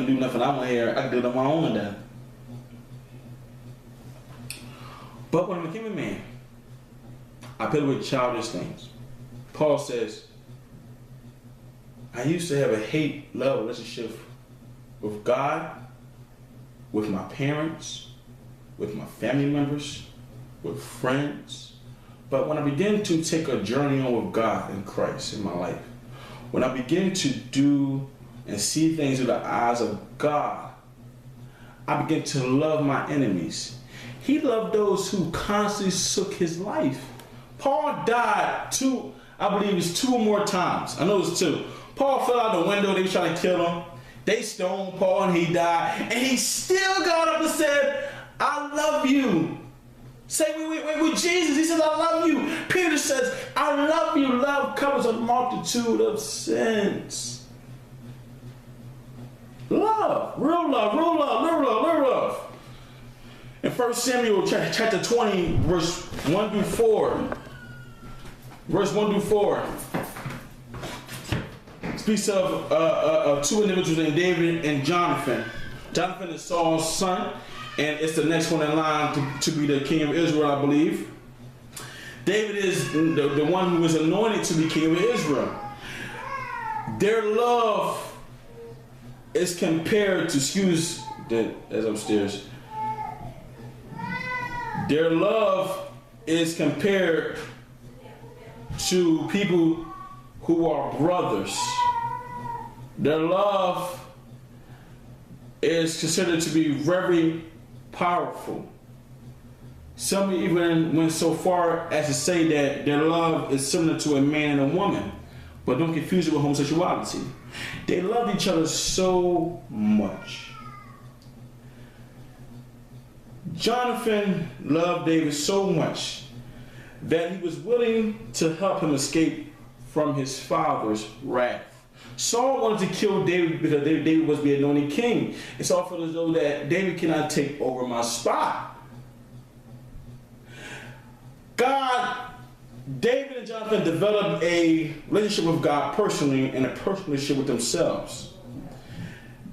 can do nothing. I'm here. I can do it on my own and that. But when I became a man, I put away childish things. Paul says, I used to have a hate-love relationship with God, with my parents, with my family members, with friends. But when I began to take a journey on with God and Christ in my life, when I began to do and see things through the eyes of God, I began to love my enemies. He loved those who constantly took his life. Paul died I believe it's 2 or more times. I know it's 2. Paul fell out the window, they were trying to kill him. They stoned Paul and he died. And he still got up and said, I love you. Say with Jesus, he says, I love you. Peter says, I love you. Love covers a multitude of sins. Love, real love, real love, real love, real love. In 1 Samuel chapter 20, verse 1 through 4. Verse 1 through 4. Speaks of 2 individuals named David and Jonathan. Jonathan is Saul's son, and it's the next one in line to be the king of Israel, I believe. David is the one who was anointed to be king of Israel. Their love is compared to, as upstairs. Their love is compared to people who are brothers. Their love is considered to be very powerful. Some even went so far as to say that their love is similar to a man and a woman, but don't confuse it with homosexuality. They loved each other so much. Jonathan loved David so much that he was willing to help him escape from his father's wrath. Saul wanted to kill David because David was the anointed king. It's all for as though that David cannot take over my spot. David and Jonathan developed a relationship with God personally and a personal relationship with themselves.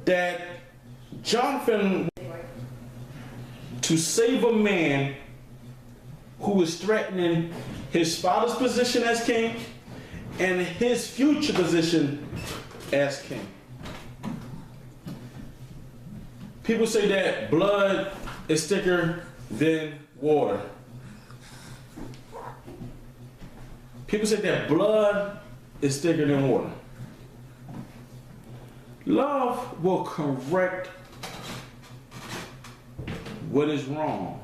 That Jonathan, to save a man who was threatening his father's position as king and his future position as king. People say that blood is thicker than water. People say that blood is thicker than water. Love will correct what is wrong.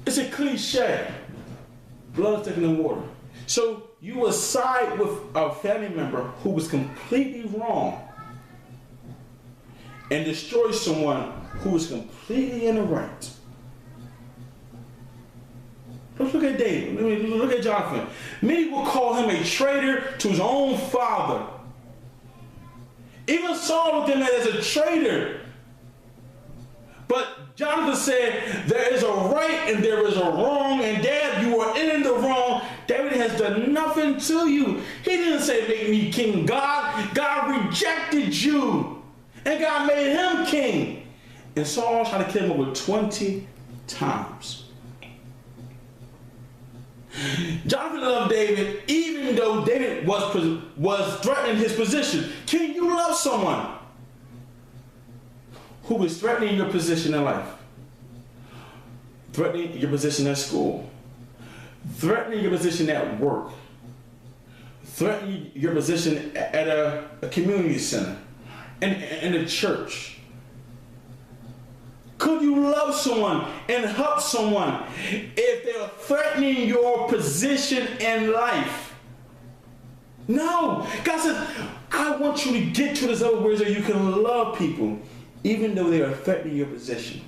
It's a cliche. Blood is thicker than water. So you will side with a family member who was completely wrong and destroy someone who is completely in the right. Let's look at David. Look at Jonathan. Many will call him a traitor to his own father. Even Saul looked at him as a traitor. But Jonathan said, there is a right and there is a wrong, and Dad, you are in the wrong. David has done nothing to you. He didn't say, make me king. God rejected you, and God made him king. And Saul tried to kill him over 20 times. Jonathan loved David even though David was threatening his position. Can you love someone who is threatening your position in life? Threatening your position at school. Threatening your position at work. Threatening your position at a community center. And a church. Could you love someone and help someone if they are threatening your position in life? No. God says, I want you to get to this other words that you can love people even though they are threatening your position.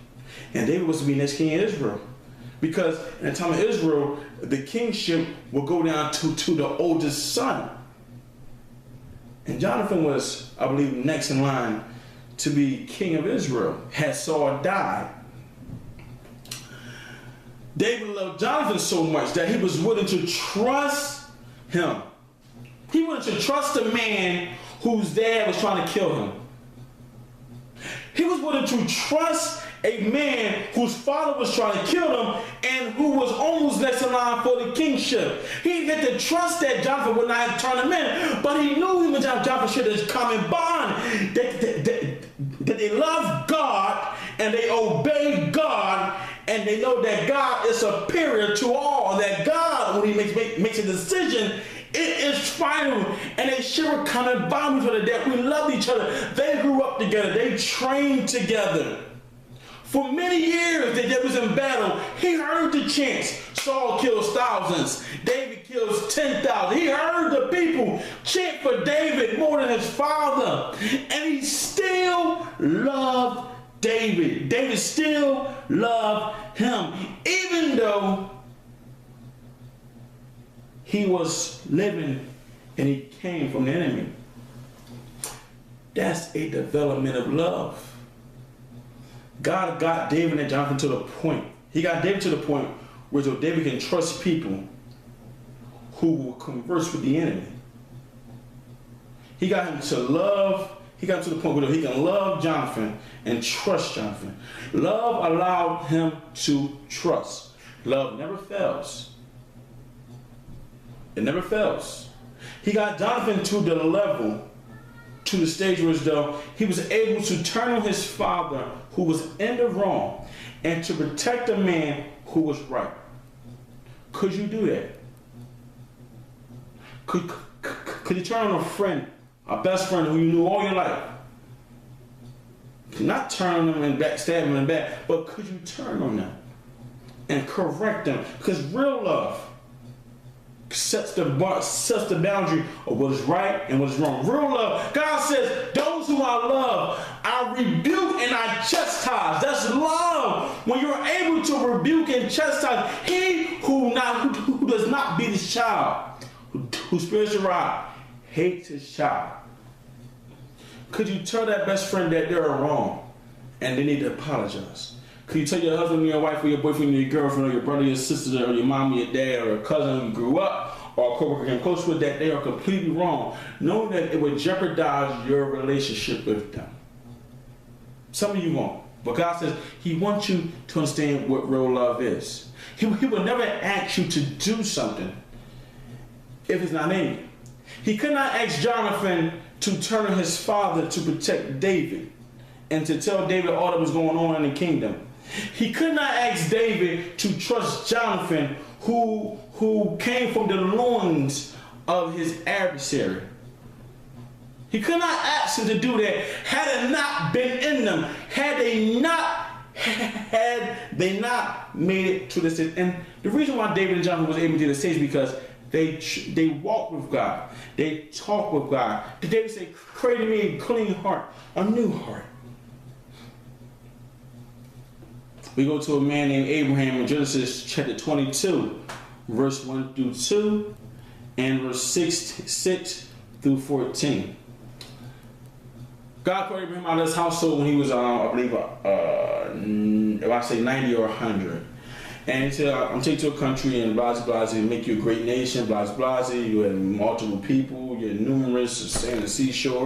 And David was to be next king of Israel. Because in the time of Israel, the kingship will go down to the oldest son. And Jonathan was, I believe, next in line to be king of Israel, had Saul died. David loved Jonathan so much that he was willing to trust him. He wanted to trust a man whose dad was trying to kill him. He was willing to trust a man whose father was trying to kill him and who was almost next in line for the kingship. He had to trust that Jonathan would not have turned him in, but he knew him and Jonathan should have come in bond. That they love God and they obey God, and they know that God is superior to all. That God, when he makes a decision, it is final, and they share a common bond with each other, that we love each other. They grew up together. They trained together. For many years that they was in battle, he heard the chants. Saul kills thousands. David kills 10,000. He heard the people chant for David more than his father. And he still loved David. David still loved him. Even though he was living and he came from the enemy. That's a development of love. God got David and Jonathan to the point. He got David to the point where so David can trust people who will converse with the enemy. He got him to love. He got to the point where he can love Jonathan and trust Jonathan. Love allowed him to trust. Love never fails. It never fails. He got Jonathan to the level, to the stage where as though he was able to turn on his father who was in the wrong and to protect a man who was right. Could you do that? Could you turn on a friend, a best friend who you knew all your life? Not turn on them and backstab them and back, but could you turn on them and correct them? Because real love sets the boundary of what is right and what is wrong. Real love, God says, those who I love, I rebuke and I chastise. That's love. When you're able to rebuke and chastise, he who does not beat his child, who spares the rod, hates his child. Could you tell that best friend that they're wrong and they need to apologize? Could you tell your husband or your wife or your boyfriend or your girlfriend or your brother or your sister or your mom or your dad or a cousin who grew up or a coworker came close with that they are completely wrong, knowing that it would jeopardize your relationship with them? Some of you won't. But God says he wants you to understand what real love is. He will never ask you to do something if it's not in you. He could not ask Jonathan to turn on his father to protect David and to tell David all that was going on in the kingdom. He could not ask David to trust Jonathan, who came from the loins of his adversary. He could not ask him to do that had it not been in them, had they not made it to the stage. And the reason why David and Jonathan was able to do the stage is because they walked with God, they talked with God. Did David say, "Create in me a clean heart, a new heart"? We go to a man named Abraham in Genesis chapter 22, verse 1 through 2, and verse 6 through 14. God called Abraham out of his household when he was, I believe, if I say 90 or 100. And he said, I'm taking you to a country and blah, blah, blah, make you a great nation, blah, blah, blah. You had multiple people, you're numerous, sand and seashore.